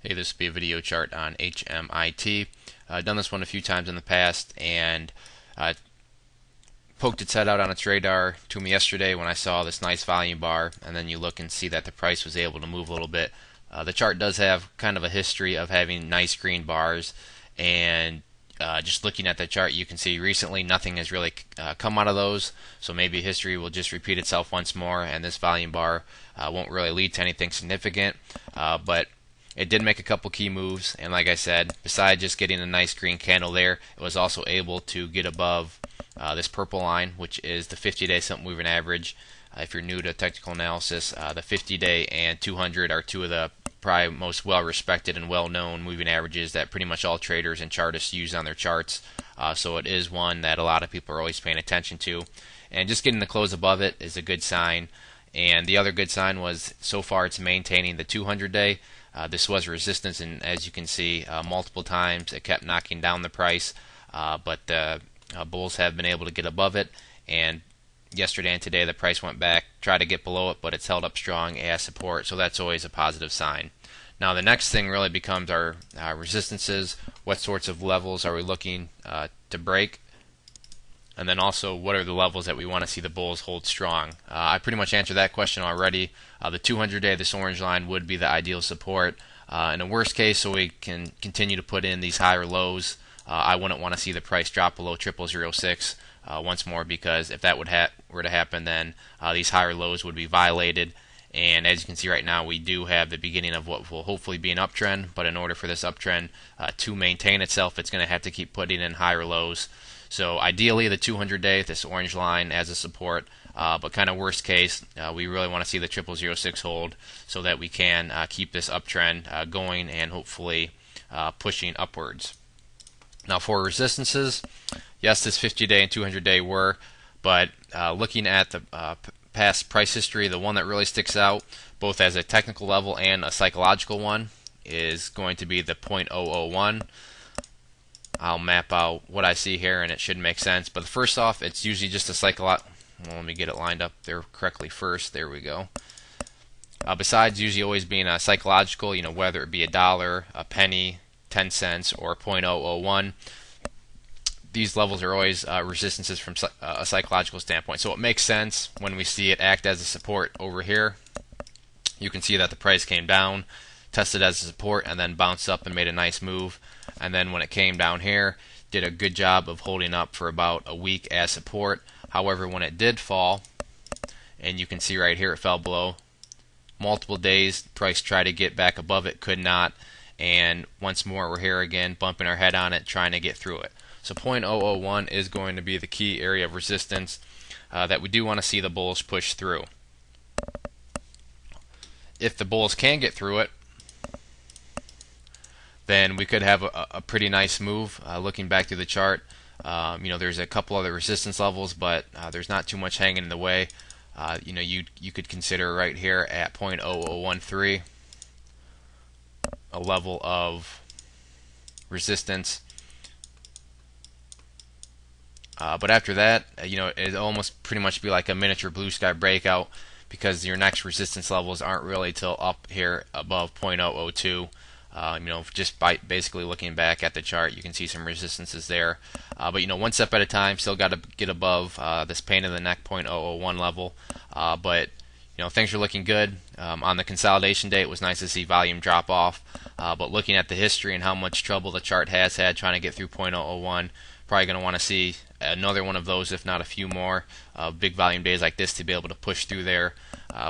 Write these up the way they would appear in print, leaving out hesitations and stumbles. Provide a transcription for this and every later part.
Hey, this will be a video chart on HMIT. I've done this one a few times in the past and poked its head out on its radar to me yesterday when I saw this nice volume bar, and then you look and see that the price was able to move a little bit. The chart does have kind of a history of having nice green bars, and just looking at the chart, you can see recently nothing has really come out of those. So maybe history will just repeat itself once more, and this volume bar won't really lead to anything significant. But it did make a couple key moves, and like I said, besides just getting a nice green candle there, it was also able to get above this purple line, which is the 50-day simple moving average. If you're new to technical analysis, the 50-day and 200 are two of the probably most well-respected and well-known moving averages that pretty much all traders and chartists use on their charts. So it is one that a lot of people are always paying attention to. And just getting the close above it is a good sign. And the other good sign was so far it's maintaining the 200-day. This was resistance, and as you can see, multiple times it kept knocking down the price, but the bulls have been able to get above it, and yesterday and today the price went back, tried to get below it, but it's held up strong as support, so that's always a positive sign. Now the next thing really becomes our resistances. What sorts of levels are we looking to break? And then also, what are the levels that we want to see the bulls hold strong? I pretty much answered that question already. The 200-day, this orange line, would be the ideal support. In the worst case, so we can continue to put in these higher lows, I wouldn't want to see the price drop below 0006 once more, because if that were to happen, then these higher lows would be violated. And as you can see right now, we do have the beginning of what will hopefully be an uptrend, but in order for this uptrend to maintain itself, it's going to have to keep putting in higher lows. So ideally the 200-day, this orange line, as a support, but kind of worst case, we really want to see the 0006 hold so that we can keep this uptrend going and hopefully pushing upwards. Now for resistances, yes, this 50-day and 200-day were, but looking at the past price history, the one that really sticks out, both as a technical level and a psychological one, is going to be the 0.001. I'll map out what I see here, and it should make sense. But first off, it's usually just a psychological. Well, let me get it lined up there correctly first. There we go. Besides usually always being a psychological, whether it be a dollar, a penny, 10 cents, or 0.001, these levels are always resistances from a psychological standpoint. So it makes sense when we see it act as a support over here. You can see that the price came down, tested as a support, and then bounced up and made a nice move. And then when it came down here, did a good job of holding up for about a week as support. However, when it did fall, and you can see right here it fell below, multiple days, price tried to get back above it, could not, and once more we're here again, bumping our head on it, trying to get through it. So 0.001 is going to be the key area of resistance that we do want to see the bulls push through. If the bulls can get through it, then we could have a pretty nice move. Looking back through the chart, there's a couple other resistance levels, but there's not too much hanging in the way. You could consider right here at 0.0013 a level of resistance. But after that, it almost pretty much be like a miniature blue sky breakout, because your next resistance levels aren't really till up here above 0.002. Just by basically looking back at the chart, you can see some resistances there. But one step at a time, still got to get above this pain in the neck 0.001 level. But things are looking good. On the consolidation day, it was nice to see volume drop off. But looking at the history and how much trouble the chart has had trying to get through 0.001, probably going to want to see another one of those, if not a few more big volume days like this to be able to push through there.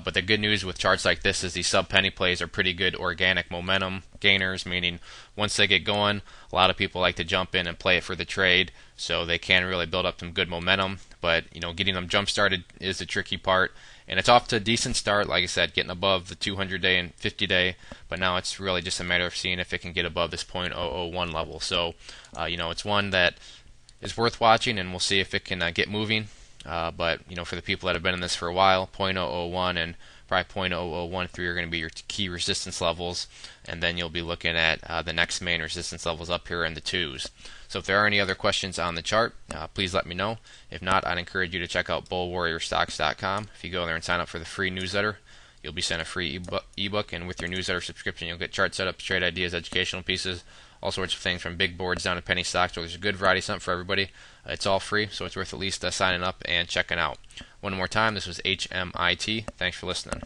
But the good news with charts like this is these sub-penny plays are pretty good organic momentum gainers, meaning once they get going, a lot of people like to jump in and play it for the trade, so they can really build up some good momentum. But getting them jump started is the tricky part, and it's off to a decent start. Like I said, getting above the 200-day and 50-day, but now it's really just a matter of seeing if it can get above this 0.001 level. So it's one that is worth watching, and we'll see if it can get moving. But for the people that have been in this for a while, 0.001 and probably 0.0013 are going to be your key resistance levels, and then you'll be looking at the next main resistance levels up here in the 2s. So if there are any other questions on the chart, please let me know. If not, I'd encourage you to check out bullwarriorstocks.com. If you go there and sign up for the free newsletter, you'll be sent a free ebook, and with your newsletter subscription, you'll get chart setups, trade ideas, educational pieces, all sorts of things from big boards down to penny stocks. So there's a good variety of something for everybody. It's all free, so it's worth at least signing up and checking out. One more time, this was HMIT. Thanks for listening.